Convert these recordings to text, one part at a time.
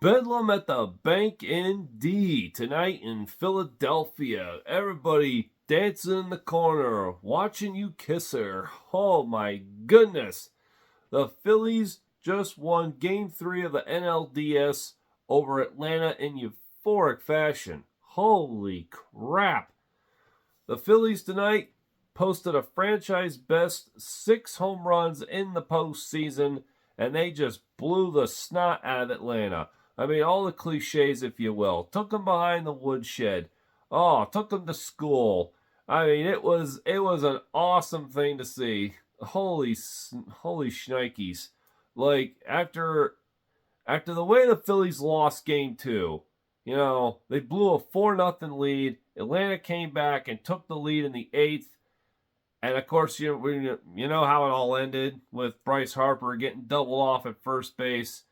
Bedlam at the Bank ND tonight in Philadelphia. Everybody dancing in the corner, watching you kiss her. Oh my goodness. The Phillies just won Game 3 of the NLDS over Atlanta in euphoric fashion. Holy crap. The Phillies tonight posted a franchise best 6 home runs in the postseason, and they just blew the snot out of Atlanta. I mean, all the cliches, if you will. Took them behind the woodshed. Oh, took them to school. I mean, it was an awesome thing to see. Holy shnikes. Like, after the way the Phillies lost game 2, they blew a 4-0 lead. Atlanta came back and took the lead in the 8th. And of course, you know how it all ended with Bryce Harper getting doubled off at first base.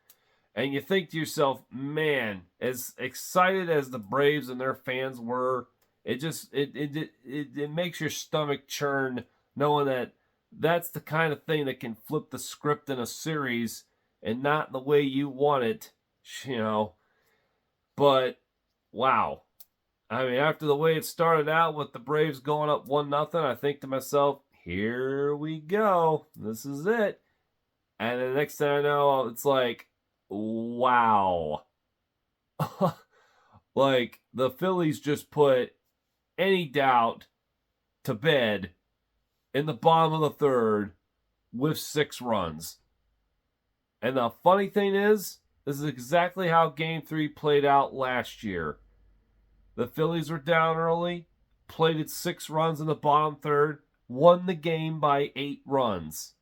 And you think to yourself, man, as excited as the Braves and their fans were, it makes your stomach churn knowing that that's the kind of thing that can flip the script in a series and not the way you want it. But wow. I mean, after the way it started out with the Braves going up 1-0, I think to myself, here we go. This is it. And the next thing I know, it's like, wow. Like, the Phillies just put any doubt to bed in the bottom of the third with 6 runs. And the funny thing is, this is exactly how Game 3 played out last year. The Phillies were down early, played 6 runs in the bottom third, won the game by 8 runs.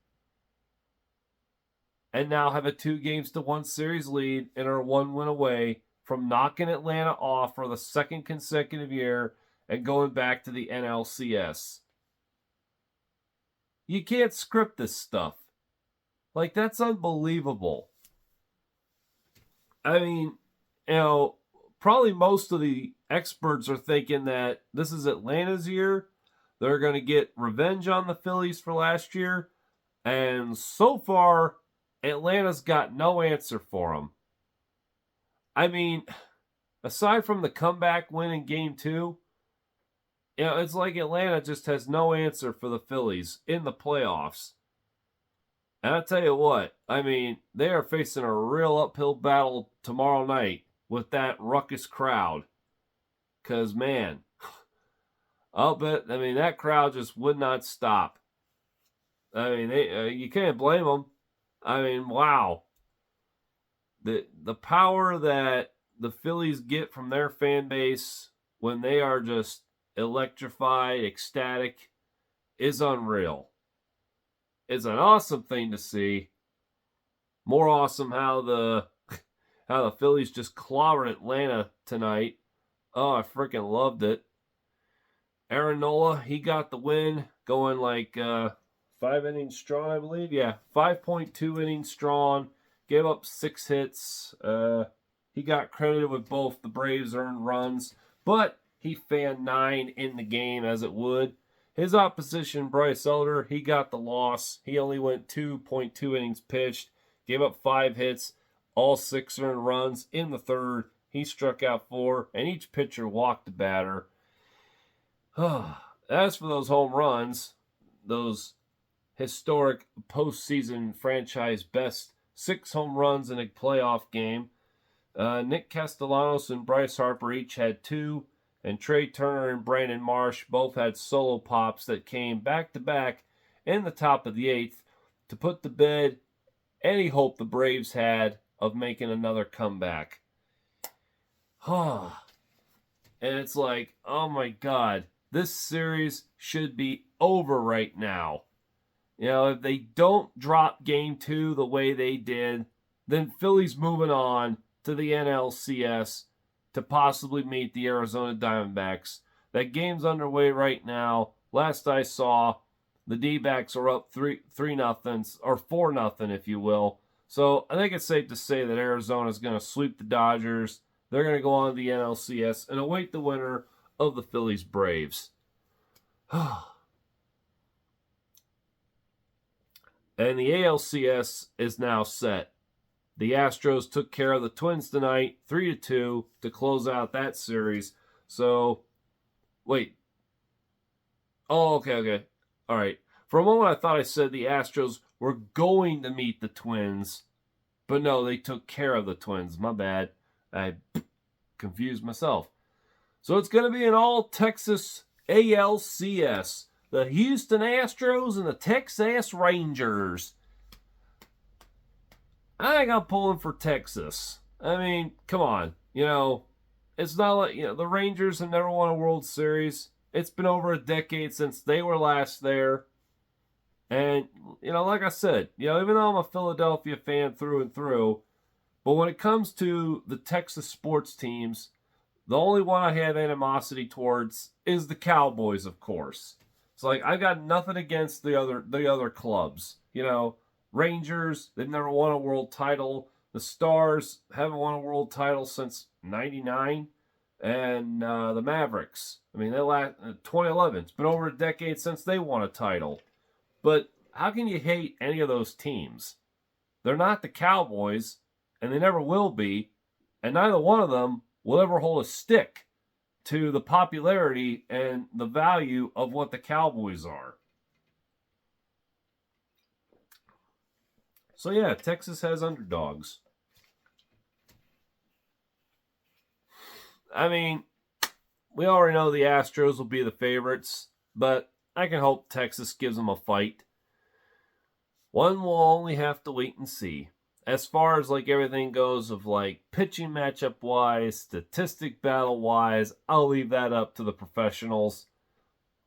And now have a 2-1 series lead and are 1 win away from knocking Atlanta off for the 2nd consecutive year and going back to the NLCS. You can't script this stuff. Like, that's unbelievable. I mean, probably most of the experts are thinking that this is Atlanta's year. They're going to get revenge on the Phillies for last year. And so far, Atlanta's got no answer for them. I mean, aside from the comeback win in Game 2, it's like Atlanta just has no answer for the Phillies in the playoffs. And I tell you what, I mean, they are facing a real uphill battle tomorrow night with that ruckus crowd. Because, man, that crowd just would not stop. I mean, you can't blame them. I mean, wow. The power that the Phillies get from their fan base when they are just electrified, ecstatic, is unreal. It's an awesome thing to see. More awesome how the Phillies just clobbered Atlanta tonight. Oh, I freaking loved it. Aaron Nola, he got the win, going like 5 innings strong, I believe. Yeah, 5.2 innings strong. Gave up 6 hits. He got credited with both the Braves' earned runs, but he fanned 9 in the game as it would. His opposition, Bryce Elder, he got the loss. He only went 2.2 innings pitched, gave up 5 hits, all 6 earned runs in the third. He struck out 4, and each pitcher walked the batter. As for those home runs, those historic postseason franchise best 6 home runs in a playoff game, Nick Castellanos and Bryce Harper each had 2, and Trey Turner and Brandon Marsh both had solo pops that came back-to-back in the top of the 8th to put to bed any hope the Braves had of making another comeback. And it's like, oh my God, this series should be over right now. If they don't drop Game 2 the way they did, then Philly's moving on to the NLCS to possibly meet the Arizona Diamondbacks. That game's underway right now. Last I saw, the D-backs are up 3-0, or 4-0, if you will. So I think it's safe to say that Arizona's going to sweep the Dodgers. They're going to go on to the NLCS and await the winner of the Phillies Braves. And the ALCS is now set. the Astros took care of the Twins tonight, 3-2 to close out that series. So, wait. Oh, okay. All right. For a moment, I thought I said the Astros were going to meet the Twins, but no, they took care of the Twins. My bad. I confused myself. So it's going to be an all-Texas ALCS. The Houston Astros and the Texas Rangers. I think I'm pulling for Texas. I mean, come on. It's not like, the Rangers have never won a World Series. It's been over a decade since they were last there. And, like I said, even though I'm a Philadelphia fan through and through, but when it comes to the Texas sports teams, the only one I have animosity towards is the Cowboys, of course. It's like, I got nothing against the other clubs. Rangers, they've never won a world title. The Stars haven't won a world title since '99. And the Mavericks, they last 2011. It's been over a decade since they won a title. But how can you hate any of those teams? They're not the Cowboys, and they never will be, and neither one of them will ever hold a stick to the popularity and the value of what the Cowboys are. So yeah, Texas has underdogs. We already know the Astros will be the favorites, but I can hope Texas gives them a fight. One will only have to wait and see. As far as everything goes of pitching matchup wise, statistic battle wise, I'll leave that up to the professionals.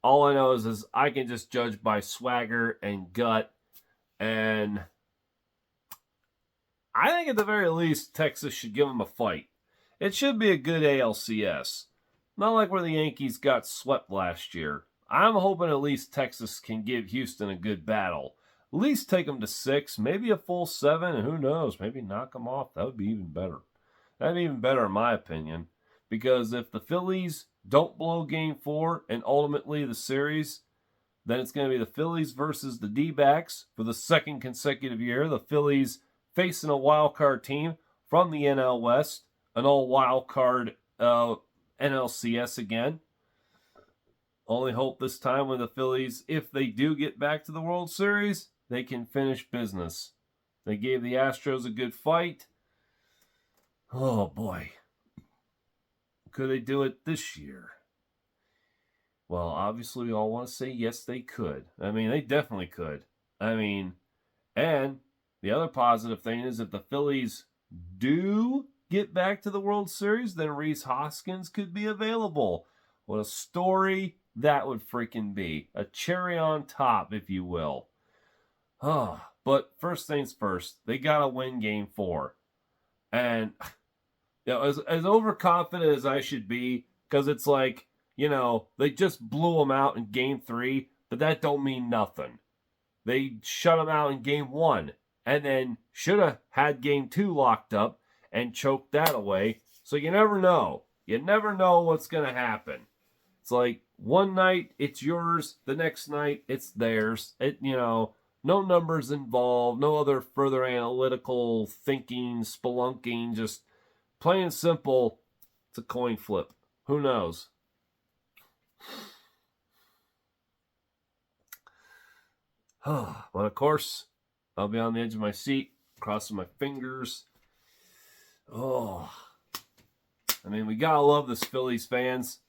All I know is I can just judge by swagger and gut, and I think at the very least Texas should give them a fight. It should be a good ALCS. Not like where the Yankees got swept last year. I'm hoping at least Texas can give Houston a good battle. At least take them to 6, maybe a full 7, and who knows, maybe knock them off. That would be even better. That'd be even better in my opinion. Because if the Phillies don't blow Game 4 and ultimately the series, then it's going to be the Phillies versus the D-backs for the second consecutive year. The Phillies facing a wild card team from the NL West, an all wild card NLCS again. Only hope this time with the Phillies, if they do get back to the World Series, they can finish business. They gave the Astros a good fight. Oh boy. Could they do it this year? Well, obviously we all want to say yes, they could. They definitely could. And the other positive thing is if the Phillies do get back to the World Series, then Rhys Hoskins could be available. What a story that would freaking be. A cherry on top, if you will. But first things first, they got to win Game 4. And, as overconfident as I should be, because it's they just blew them out in Game 3, but that don't mean nothing. They shut them out in Game 1, and then should have had Game 2 locked up and choked that away. So you never know. You never know what's going to happen. It's one night it's yours, the next night it's theirs. No numbers involved, no other further analytical thinking, spelunking, just plain and simple, it's a coin flip. Who knows? But of course, I'll be on the edge of my seat, crossing my fingers. We gotta love this Phillies fans.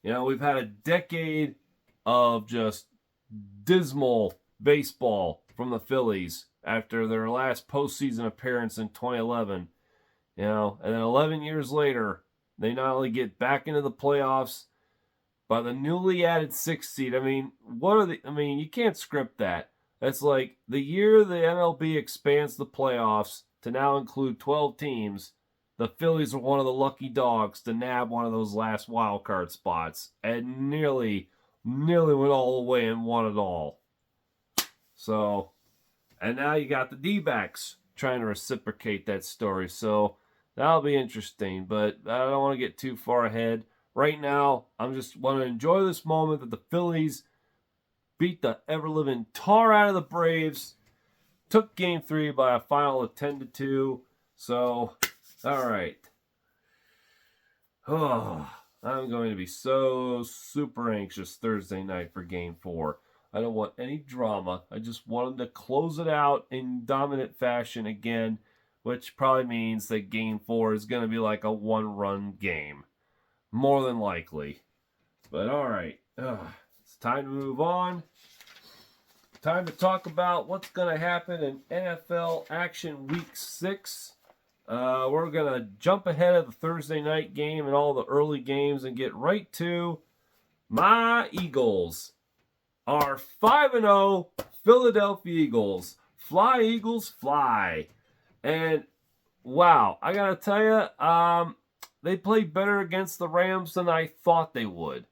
We've had a decade of just dismal baseball from the Phillies after their last postseason appearance in 2011. And then 11 years later, they not only get back into the playoffs by the newly added 6th seed. You can't script that. That's like the year the MLB expands the playoffs to now include 12 teams. The Phillies were one of the lucky dogs to nab one of those last wild card spots and nearly went all the way and won it all. So, and now you got the D-backs trying to reciprocate that story. So that'll be interesting, but I don't want to get too far ahead. Right now, I'm just want to enjoy this moment that the Phillies beat the ever-living tar out of the Braves, took Game 3 by a final of 10-2. So, all right. Oh, I'm going to be so super anxious Thursday night for Game 4. I don't want any drama. I just want them to close it out in dominant fashion again, which probably means that Game 4 is going to be like a one-run game. More than likely. But all right. It's time to move on. Time to talk about what's going to happen in NFL Action Week 6. We're going to jump ahead of the Thursday night game and all the early games and get right to my Eagles. Our 5-0 Philadelphia Eagles. Fly, Eagles, fly. And, wow, I got to tell you, they played better against the Rams than I thought they would.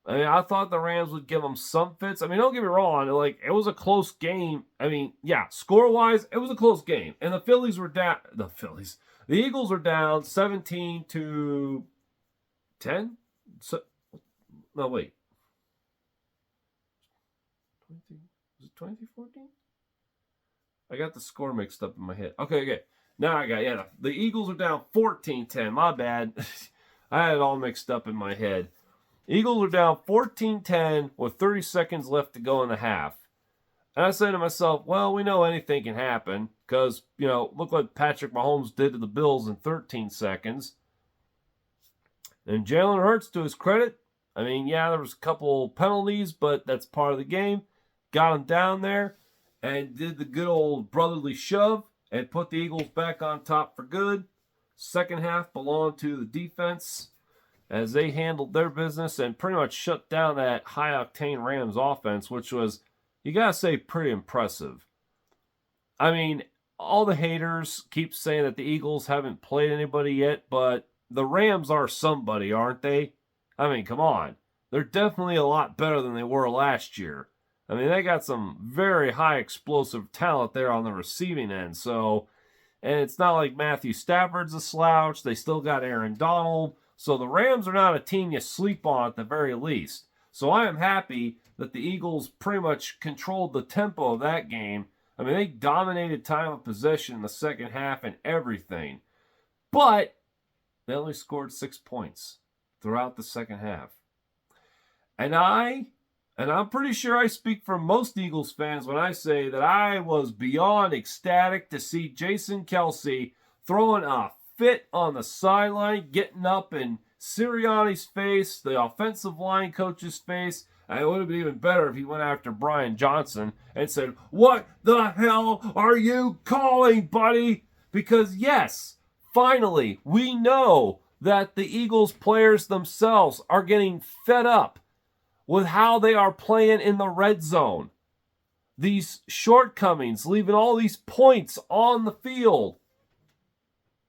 I mean, I thought the Rams would give them some fits. I mean, don't get me wrong. Like, it was a close game. I mean, yeah, score-wise, it was a close game. And the Phillies were down. The Eagles were down 17-10. So, no, wait. Was it 2014? I got the score mixed up in my head. Okay. Now I got, yeah, the Eagles are down 14-10. My bad. I had it all mixed up in my head. Eagles are down 14-10 with 30 seconds left to go in the half. And I say to myself, well, we know anything can happen because, look what Patrick Mahomes did to the Bills in 13 seconds. And Jalen Hurts, to his credit, I mean, yeah, there was a couple penalties, but that's part of the game. Got him down there and did the good old brotherly shove and put the Eagles back on top for good. Second half belonged to the defense as they handled their business and pretty much shut down that high-octane Rams offense, which was, you got to say, pretty impressive. I mean, all the haters keep saying that the Eagles haven't played anybody yet, but the Rams are somebody, aren't they? I mean, come on. They're definitely a lot better than they were last year. I mean, they got some very high explosive talent there on the receiving end. So, and it's not like Matthew Stafford's a slouch. They still got Aaron Donald. So the Rams are not a team you sleep on at the very least. So I am happy that the Eagles pretty much controlled the tempo of that game. I mean, they dominated time of possession in the second half and everything. But they only scored 6 points throughout the second half. And I'm pretty sure I speak for most Eagles fans when I say that I was beyond ecstatic to see Jason Kelce throwing a fit on the sideline, getting up in Sirianni's face, the offensive line coach's face. And it would have been even better if he went after Brian Johnson and said, "What the hell are you calling, buddy?" Because yes, finally, we know that the Eagles players themselves are getting fed up with how they are playing in the red zone. These shortcomings, leaving all these points on the field.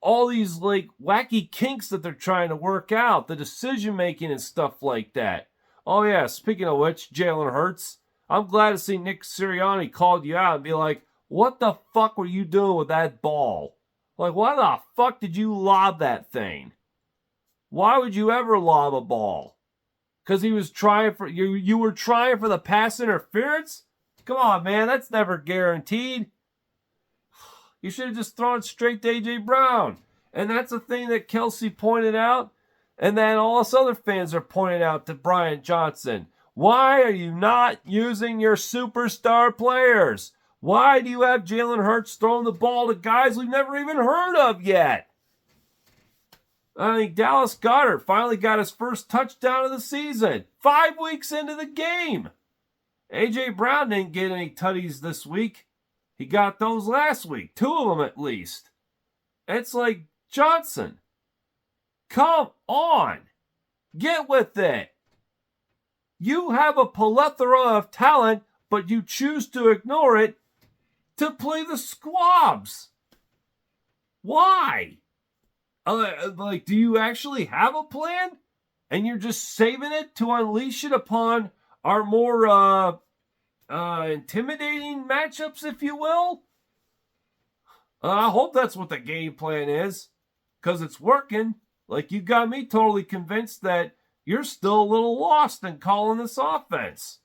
All these like wacky kinks that they're trying to work out, the decision making and stuff like that. Oh yeah, speaking of which, Jalen Hurts, I'm glad to see Nick Sirianni called you out and be like, what the fuck were you doing with that ball? Like, why the fuck did you lob that thing? Why would you ever lob a ball? Because he was trying for you were trying for the pass interference? Come on, man, that's never guaranteed. You should have just thrown it straight to A.J. Brown. And that's the thing that Kelce pointed out. And then all us other fans are pointing out to Brian Johnson. Why are you not using your superstar players? Why do you have Jalen Hurts throwing the ball to guys we've never even heard of yet? I think Dallas Goedert finally got his first touchdown of the season. 5 weeks into the game. A.J. Brown didn't get any tutties this week. He got those last week. 2 of them at least. It's like, Johnson, come on. Get with it. You have a plethora of talent, but you choose to ignore it to play the squabs. Why? Like, do you actually have a plan? And you're just saving it to unleash it upon our more intimidating matchups, if you will? I hope that's what the game plan is, because it's working. Like, you got me totally convinced that you're still a little lost in calling this offense.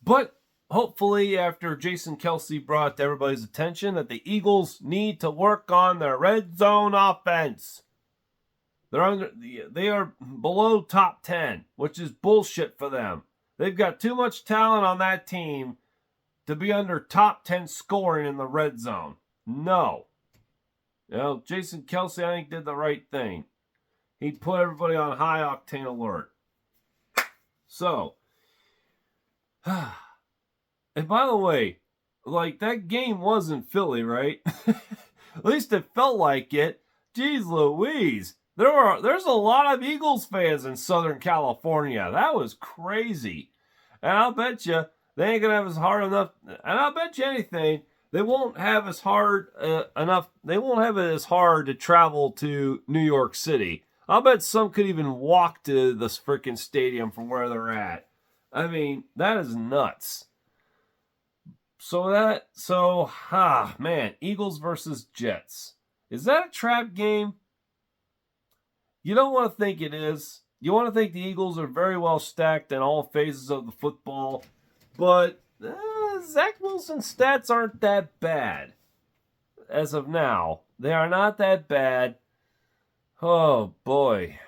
But hopefully, after Jason Kelce brought to everybody's attention that the Eagles need to work on their red zone offense. They are below top 10, which is bullshit for them. They've got too much talent on that team to be under top 10 scoring in the red zone. No. Jason Kelce, I think, did the right thing. He put everybody on high octane alert. So, and by the way, that game was in Philly, right? At least it felt like it. Jeez Louise. There's a lot of Eagles fans in Southern California. That was crazy. And I'll bet you they ain't going to have as hard enough. And I'll bet you anything, they won't have as hard enough. They won't have it as hard to travel to New York City. I'll bet some could even walk to this freaking stadium from where they're at. I mean, that is nuts. Man, Eagles versus Jets. Is that a trap game? You don't want to think it is. You want to think the Eagles are very well stacked in all phases of the football. But Zach Wilson's stats aren't that bad. As of now, they are not that bad. Oh, boy.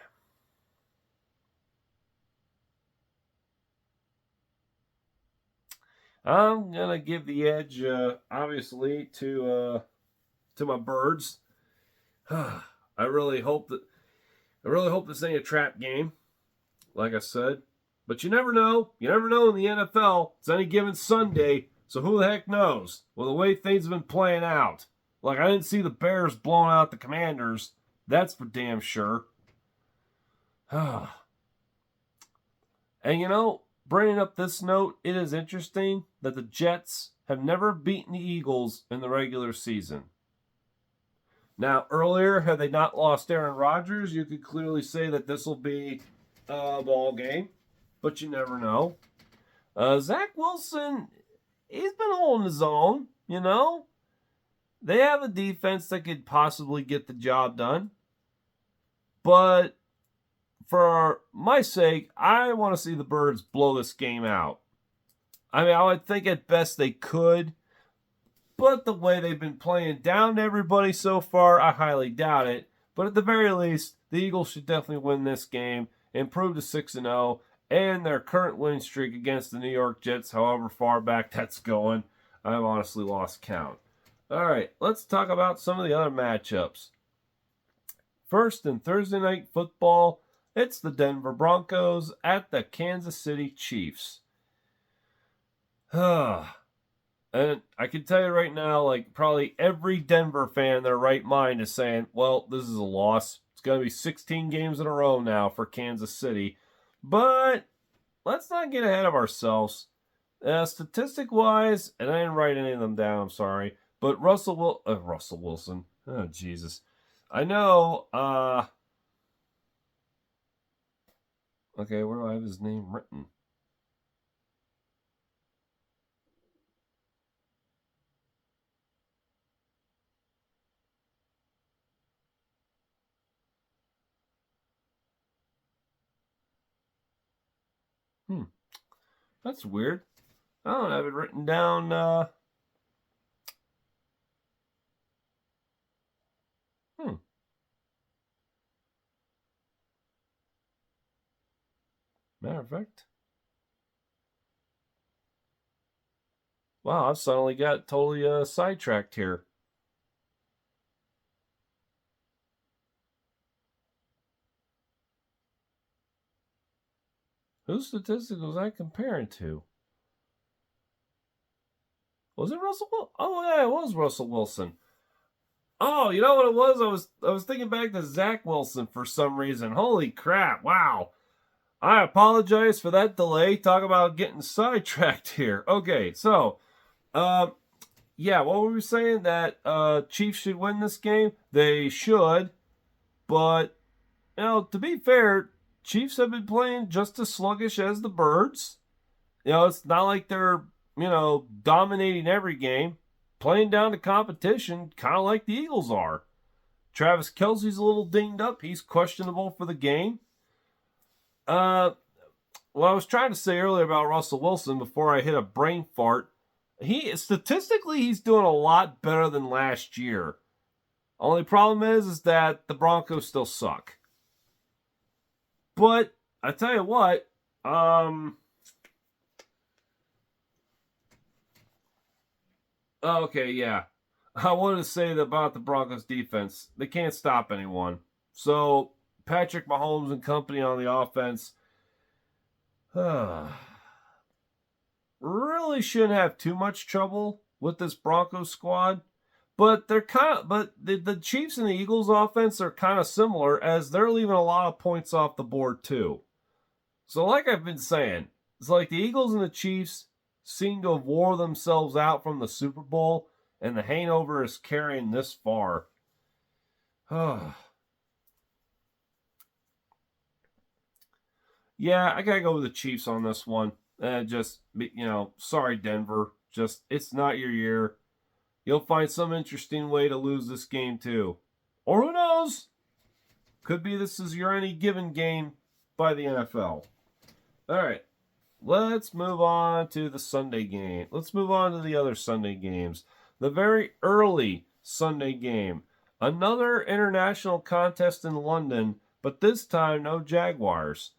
I'm going to give the edge, obviously, to my Birds. I really hope this ain't a trap game, like I said. But you never know. You never know in the NFL. It's any given Sunday, so who the heck knows? Well, the way things have been playing out. I didn't see the Bears blowing out the Commanders. That's for damn sure. And bringing up this note, it is interesting that the Jets have never beaten the Eagles in the regular season. Now, earlier, had they not lost Aaron Rodgers, you could clearly say that this will be a ball game, but you never know. Zach Wilson, he's been holding his own, They have a defense that could possibly get the job done. But for my sake, I want to see the Birds blow this game out. I mean, I would think at best they could. But the way they've been playing down to everybody so far, I highly doubt it. But at the very least, the Eagles should definitely win this game, improve to 6-0, and their current winning streak against the New York Jets, however far back that's going, I've honestly lost count. All right, let's talk about some of the other matchups. First, in Thursday Night Football, it's the Denver Broncos at the Kansas City Chiefs. And I can tell you right now, probably every Denver fan in their right mind is saying, well, this is a loss. It's going to be 16 games in a row now for Kansas City. But let's not get ahead of ourselves. Statistic-wise, and I didn't write any of them down, I'm sorry, but Russell Wilson. Oh, Jesus. I know, okay, where do I have his name written? That's weird. I don't have it written down. Matter of fact. Wow, I've suddenly got totally sidetracked here. Whose statistics was I comparing to? Was it Russell Wilson? Oh, yeah, it was Russell Wilson. Oh, you know what it was? I was thinking back to Zach Wilson for some reason. Holy crap, wow. I apologize for that delay. Talk about getting sidetracked here. Okay, so, yeah, what were we saying? That Chiefs should win this game? They should, but, to be fair, Chiefs have been playing just as sluggish as the Birds. It's not like they're, dominating every game. Playing down to competition, kind of like the Eagles are. Travis Kelce's a little dinged up. He's questionable for the game. what I was trying to say earlier about Russell Wilson before I hit a brain fart, he's doing a lot better than last year. Only problem is that the Broncos still suck. But I tell you what, okay, yeah. I wanted to say about the Broncos defense. They can't stop anyone. So Patrick Mahomes and company on the offense really shouldn't have too much trouble with this Broncos squad. But the Chiefs and the Eagles offense are kind of similar, as they're leaving a lot of points off the board too. So like I've been saying, it's like the Eagles and the Chiefs seem to have wore themselves out from the Super Bowl, and the hangover is carrying this far. Yeah, I gotta go with the Chiefs on this one. Sorry, Denver. It's not your year. You'll find some interesting way to lose this game, too. Or who knows? Could be this is your any given game by the NFL. All right. Let's move on to the Sunday game. Let's move on to the other Sunday games. The very early Sunday game. Another international contest in London, but this time no Jaguars.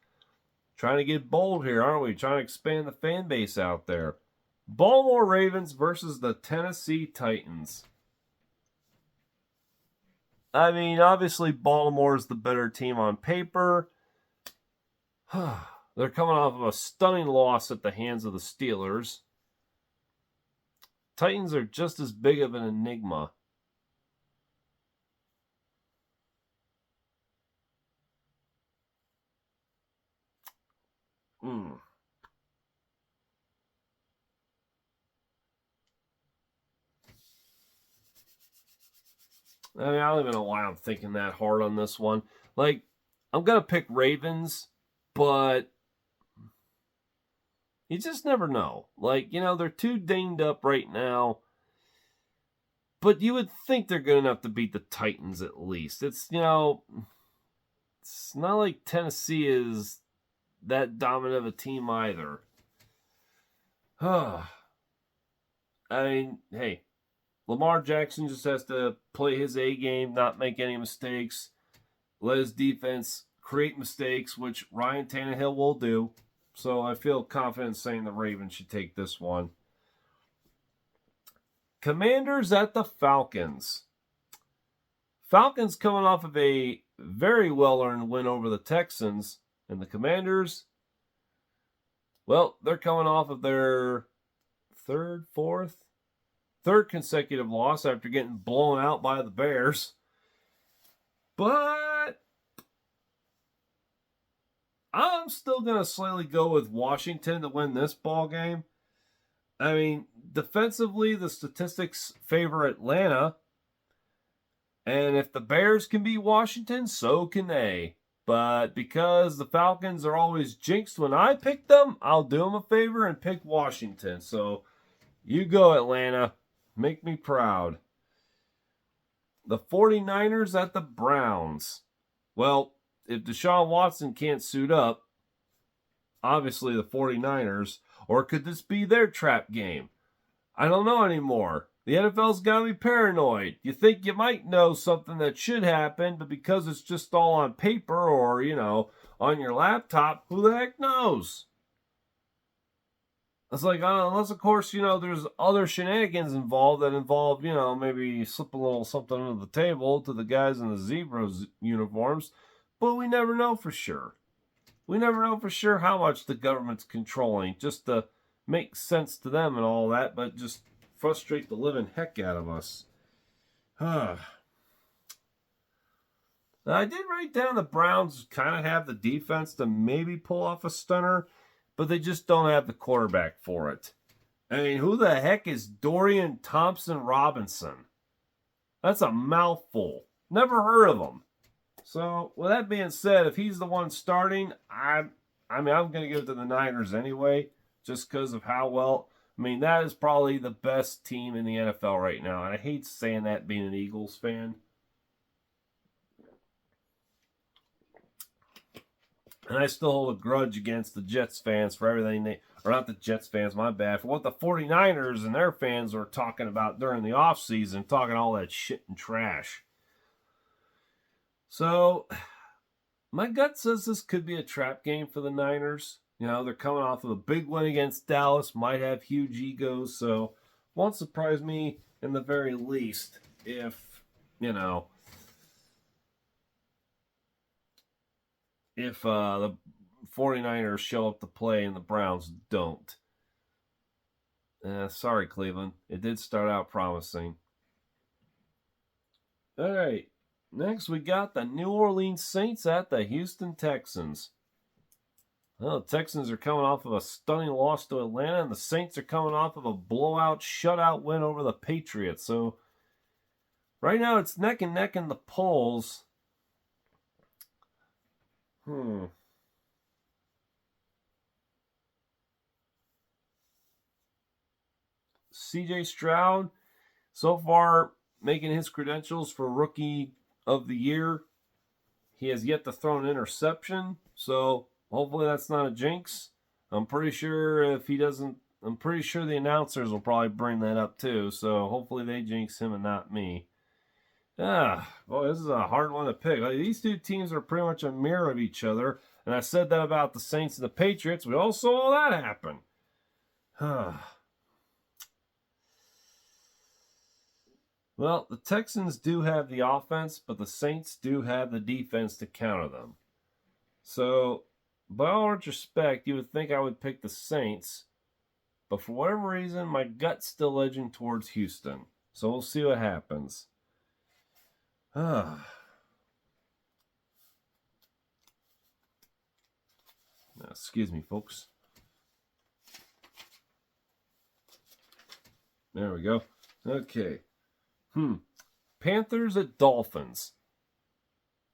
Trying to get bold here, aren't we? Trying to expand the fan base out there. Baltimore Ravens versus the Tennessee Titans. I mean, obviously Baltimore is the better team on paper. They're coming off of a stunning loss at the hands of the Steelers. Titans are just as big of an enigma. I mean, I don't even know why I'm thinking that hard on this one. Like, I'm going to pick Ravens, but you just never know. Like, they're too dinged up right now. But you would think they're good enough to beat the Titans at least. It's not like Tennessee is that dominant of a team either. I mean, hey, Lamar Jackson just has to play his A game, not make any mistakes, let his defense create mistakes, which Ryan Tannehill will do. So I feel confident saying the Ravens should take this one. Commanders at the Falcons. Falcons coming off of a very well-earned win over the Texans. And the Commanders, well, they're coming off of their third consecutive loss after getting blown out by the Bears. But I'm still going to slightly go with Washington to win this ball game. I mean, defensively, the statistics favor Atlanta. And if the Bears can beat Washington, so can they. But because the Falcons are always jinxed when I pick them, I'll do them a favor and pick Washington. So you go, Atlanta. Make me proud. The 49ers at the Browns. Well, if Deshaun Watson can't suit up, obviously the 49ers, or could this be their trap game? I don't know anymore. The NFL's got to be paranoid. You think you might know something that should happen, but because it's just all on paper or, on your laptop, who the heck knows? It's like, unless, of course, there's other shenanigans involved that involve, maybe slip a little something under the table to the guys in the Zebras uniforms. But we never know for sure. We never know for sure how much the government's controlling, just to make sense to them and all that, but just frustrate the living heck out of us. I did write down the Browns kind of have the defense to maybe pull off a stunner, but they just don't have the quarterback for it. I mean, who the heck is Dorian Thompson-Robinson? That's a mouthful. Never heard of him. So, with that being said, if he's the one starting, I'm going to give it to the Niners anyway, just because of how well. I mean, that is probably the best team in the NFL right now. And I hate saying that being an Eagles fan. And I still hold a grudge against the Jets fans for everything they, or not the Jets fans, my bad, for what the 49ers and their fans were talking about during the offseason, talking all that shit and trash. So, my gut says this could be a trap game for the Niners. You know, they're coming off of a big win against Dallas, might have huge egos, so won't surprise me in the very least if, you know, if the 49ers show up to play and the Browns don't. Sorry, Cleveland. It did start out promising. All right. Next, we got the New Orleans Saints at the Houston Texans. Well, the Texans are coming off of a stunning loss to Atlanta, and the Saints are coming off of a blowout, shutout win over the Patriots. So, right now, it's neck and neck in the polls. CJ Stroud, so far, making his credentials for Rookie of the Year. He has yet to throw an interception, so hopefully that's not a jinx. I'm pretty sure if he doesn't, I'm pretty sure the announcers will probably bring that up too, so hopefully they jinx him and not me. Boy, this is a hard one to pick. Like, these two teams are pretty much a mirror of each other, and I said that about the Saints and the Patriots. We all saw that happen. Well, the Texans do have the offense, but the Saints do have the defense to counter them. So, by all respect, you would think I would pick the Saints, but for whatever reason, my gut's still edging towards Houston. So we'll see what happens. Excuse me, folks. There we go. Okay. Panthers at Dolphins.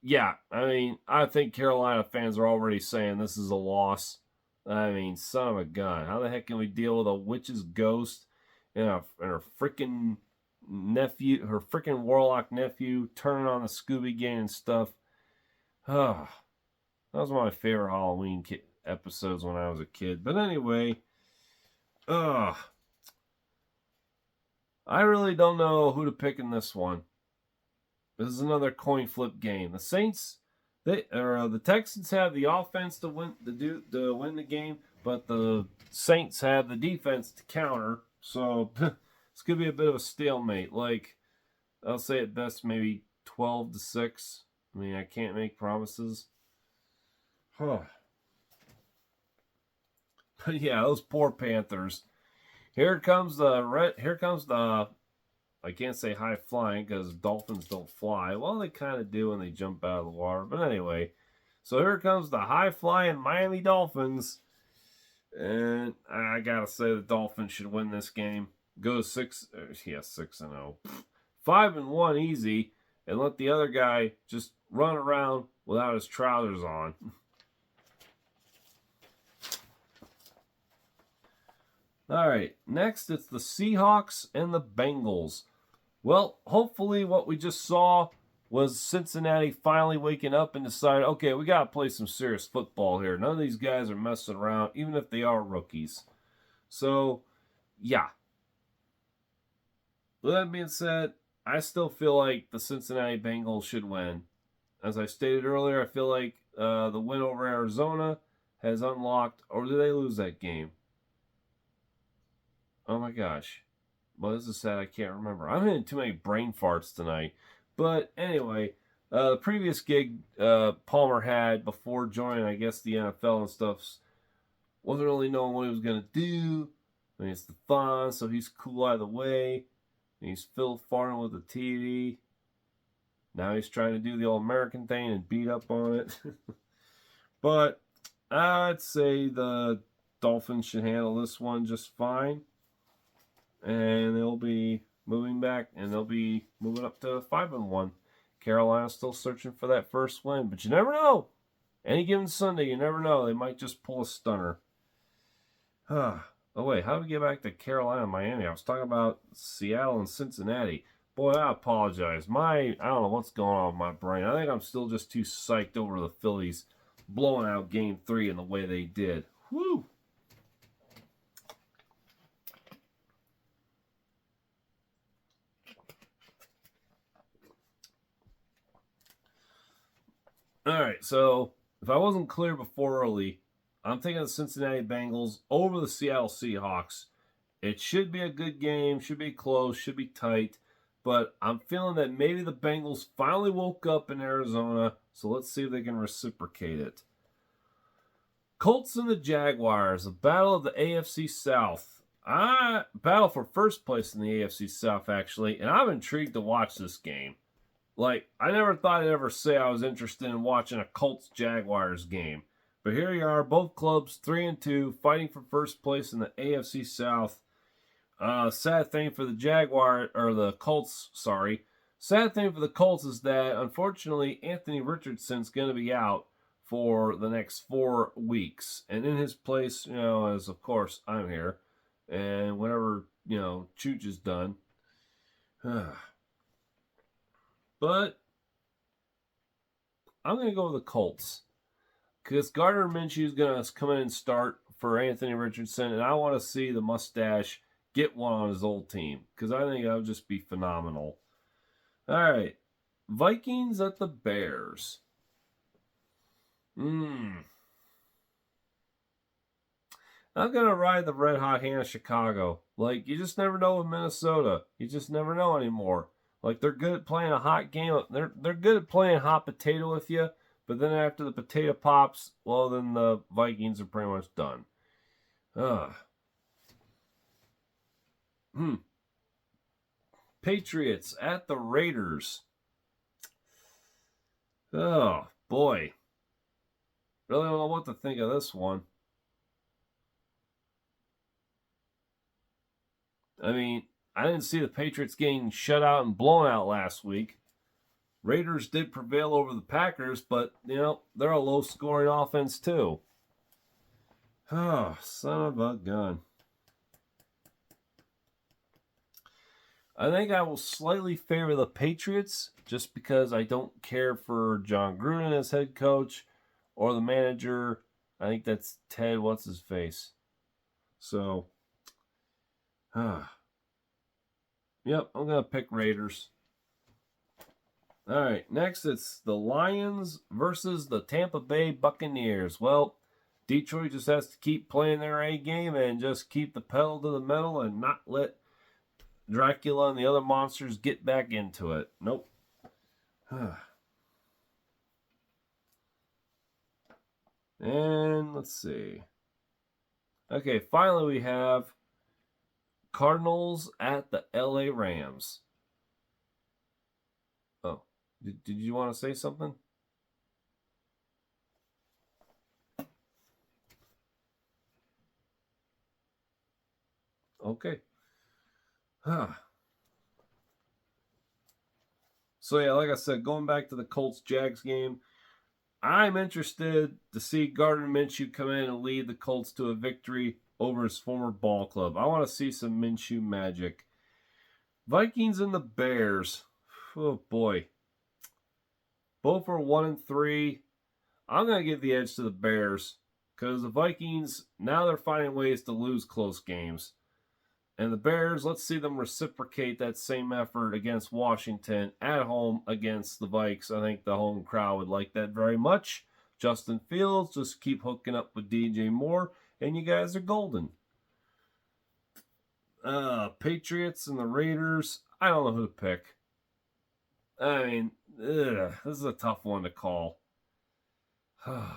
Yeah, I mean, I think Carolina fans are already saying this is a loss. I mean, son of a gun. How the heck can we deal with a witch's ghost and her freaking nephew, her freaking warlock nephew turning on the Scooby Gang and stuff? That was one of my favorite Halloween episodes when I was a kid. But anyway, I really don't know who to pick in this one. This is another coin flip game. The Saints, the Texans have the offense to win the game, but the Saints have the defense to counter. So it's gonna be a bit of a stalemate. Like, I'll say at best maybe 12-6. I mean, I can't make promises. But yeah, those poor Panthers. Here comes the I can't say high flying because dolphins don't fly. Well, they kind of do when they jump out of the water. But anyway, so here comes the high flying Miami Dolphins. And I got to say the Dolphins should win this game. Go 6-0. 5-1 easy. And let the other guy just run around without his trousers on. All right, next it's the Seahawks and the Bengals. Well, hopefully what we just saw was Cincinnati finally waking up and decided, okay, we got to play some serious football here. None of these guys are messing around, even if they are rookies. So, yeah. With that being said, I still feel like the Cincinnati Bengals should win. As I stated earlier, I feel like the win over Arizona has unlocked, or did they lose that game? Oh my gosh. Well, this is sad. I can't remember. I'm hitting too many brain farts tonight. But anyway, the previous gig Palmer had before joining, I guess, the NFL and stuff, wasn't really knowing what he was going to do. I mean, it's the fun, so he's cool either way. And he's Phil farting with the TV. Now he's trying to do the All-American thing and beat up on it. But I'd say the Dolphins should handle this one just fine. And they'll be moving back, and they'll be moving up to 5-1. Carolina's still searching for that first win, but you never know. Any given Sunday, you never know. They might just pull a stunner. Oh wait, how do we get back to Carolina and Miami? I was talking about Seattle and Cincinnati. Boy, I apologize. I don't know what's going on with my brain. I think I'm still just too psyched over the Phillies blowing out Game 3 in the way they did. Whew. All right, so if I wasn't clear before early, I'm thinking the Cincinnati Bengals over the Seattle Seahawks. It should be a good game, should be close, should be tight, but I'm feeling that maybe the Bengals finally woke up in Arizona, so let's see if they can reciprocate it. Colts and the Jaguars, a battle of the AFC South. Battle for first place in the AFC South, actually, and I'm intrigued to watch this game. Like, I never thought I'd ever say I was interested in watching a Colts-Jaguars game. But here you are, both clubs 3-2, fighting for first place in the AFC South. Sad thing for the Colts, sorry. Sad thing for the Colts is that, unfortunately, Anthony Richardson's going to be out for the next 4 weeks. And in his place, as of course I'm here, and whenever, Chooch is done. But I'm going to go with the Colts because Gardner Minshew is going to come in and start for Anthony Richardson, and I want to see the mustache get one on his old team because I think that would just be phenomenal. All right, Vikings at the Bears. I'm going to ride the red hot hand of Chicago. Like, you just never know with Minnesota. You just never know anymore. Like, they're good at playing a hot game. They're good at playing hot potato with you. But then after the potato pops, well, then the Vikings are pretty much done. Patriots at the Raiders. Oh, boy. Really don't know what to think of this one. I mean, I didn't see the Patriots getting shut out and blown out last week. Raiders did prevail over the Packers, but, they're a low-scoring offense, too. Oh, son of a gun. I think I will slightly favor the Patriots just because I don't care for John Gruden as head coach or the manager. I think that's Ted What's-His-Face. So, yep, I'm going to pick Raiders. All right, next it's the Lions versus the Tampa Bay Buccaneers. Well, Detroit just has to keep playing their A game and just keep the pedal to the metal and not let Dracula and the other monsters get back into it. Nope. And let's see. Okay, finally we have Cardinals at the LA Rams. Oh, did you want to say something? Okay. So yeah, like I said, going back to the Colts-Jags game, I'm interested to see Gardner Minshew come in and lead the Colts to a victory over his former ball club. I want to see some Minshew magic. Vikings and the Bears. Oh boy. Both are 1-3. I'm going to give the edge to the Bears because the Vikings, now they're finding ways to lose close games. And the Bears, let's see them reciprocate that same effort against Washington at home against the Vikes. I think the home crowd would like that very much. Justin Fields, just keep hooking up with DJ Moore, and you guys are golden. Patriots and the Raiders, I don't know who to pick. I mean, this is a tough one to call. I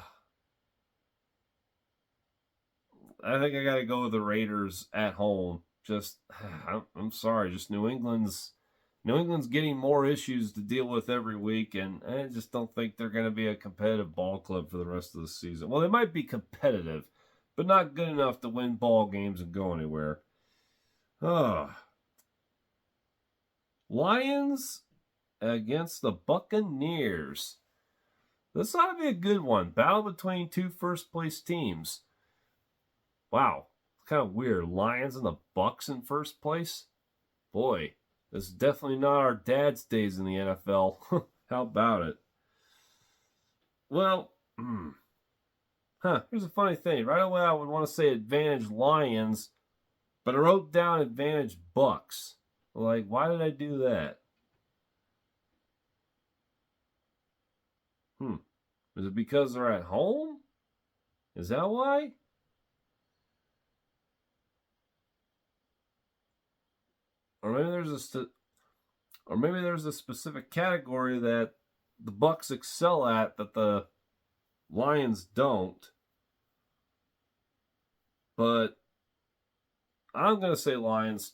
think I got to go with the Raiders at home. Just, I'm sorry, just New England's getting more issues to deal with every week, and I just don't think they're going to be a competitive ball club for the rest of the season. Well, they might be competitive, but not good enough to win ball games and go anywhere. Lions against the Buccaneers. This ought to be a good one. Battle between two first-place teams. Wow. Kind of weird. Lions and the Bucks in first place? Boy, this is definitely not our dad's days in the NFL. How about it? Well, Here's a funny thing. Right away, I would want to say advantage Lions, but I wrote down advantage Bucks. Like, why did I do that? Hmm. Is it because they're at home? Is that why? Or maybe there's a specific category that the Bucks excel at that the Lions don't. But I'm gonna say Lions.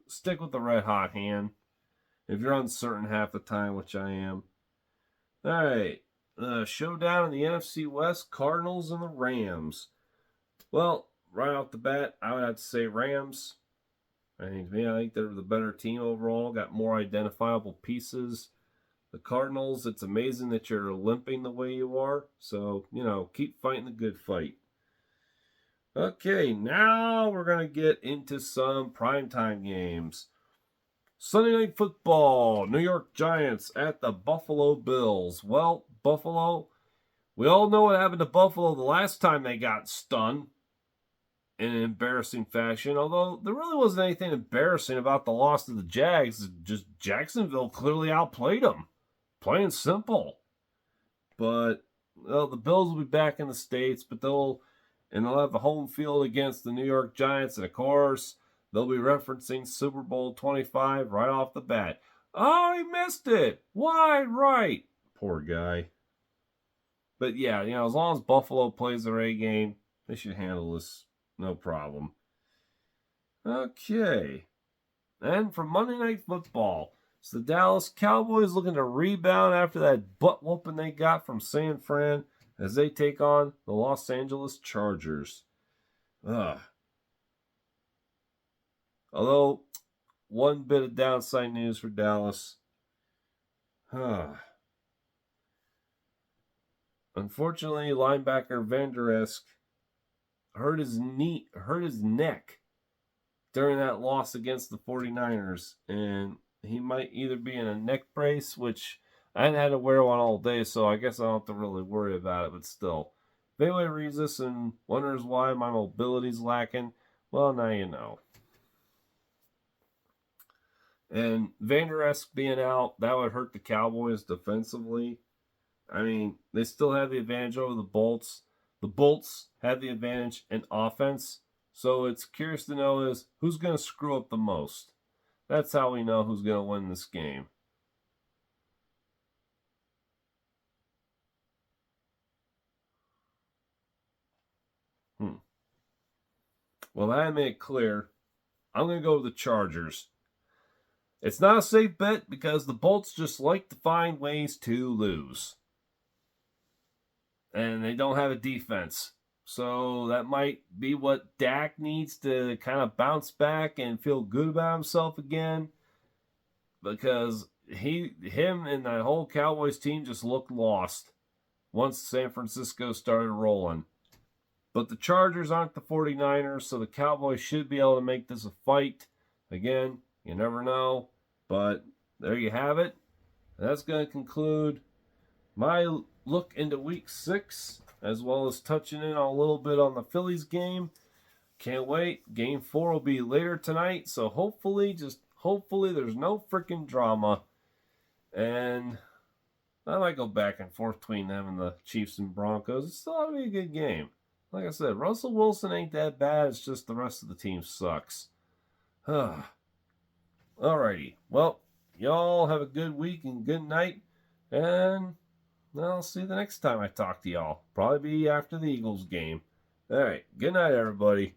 Stick with the red hot hand. If you're uncertain half the time, which I am. All right, showdown in the NFC West: Cardinals and the Rams. Well, right off the bat, I would have to say Rams. I think they're the better team overall. Got more identifiable pieces. The Cardinals, it's amazing that you're limping the way you are. So, keep fighting the good fight. Okay, now we're going to get into some primetime games. Sunday Night Football, New York Giants at the Buffalo Bills. Well, Buffalo, we all know what happened to Buffalo the last time they got stunned in an embarrassing fashion, although there really wasn't anything embarrassing about the loss to the Jags. Just Jacksonville clearly outplayed them. Plain and simple. But the Bills will be back in the States, but they'll have a home field against the New York Giants, and of course, they'll be referencing Super Bowl 25 right off the bat. Oh, he missed it. Wide right. Poor guy. But yeah, as long as Buffalo plays their A game, they should handle this no problem. Okay. And for Monday Night Football, it's the Dallas Cowboys looking to rebound after that butt whooping they got from San Fran as they take on the Los Angeles Chargers. Although, one bit of downside news for Dallas. Unfortunately, linebacker Van Der Esch hurt his neck during that loss against the 49ers, and he might either be in a neck brace, which I hadn't had to wear one all day, so I guess I don't have to really worry about it, but still. If anyone reads this and wonders why my mobility's lacking, well, now you know. And Van Der Esch being out, that would hurt the Cowboys defensively. I mean, they still have the advantage over the Bolts. The Bolts have the advantage in offense. So it's curious to know is who's going to screw up the most. That's how we know who's going to win this game. Well, that made it clear. I'm going to go with the Chargers. It's not a safe bet because the Bolts just like to find ways to lose. And they don't have a defense. So that might be what Dak needs to kind of bounce back and feel good about himself again. Because him and that whole Cowboys team just looked lost once San Francisco started rolling. But the Chargers aren't the 49ers, so the Cowboys should be able to make this a fight. Again, you never know. But there you have it. That's going to conclude my look into Week 6, as well as touching in a little bit on the Phillies game. Can't wait. Game 4 will be later tonight, so hopefully there's no freaking drama. And I might go back and forth between them and the Chiefs and Broncos. It still ought to be a good game. Like I said, Russell Wilson ain't that bad. It's just the rest of the team sucks. Alrighty. Well, y'all have a good week and good night. And I'll see you the next time I talk to y'all. Probably be after the Eagles game. Alright. Good night, everybody.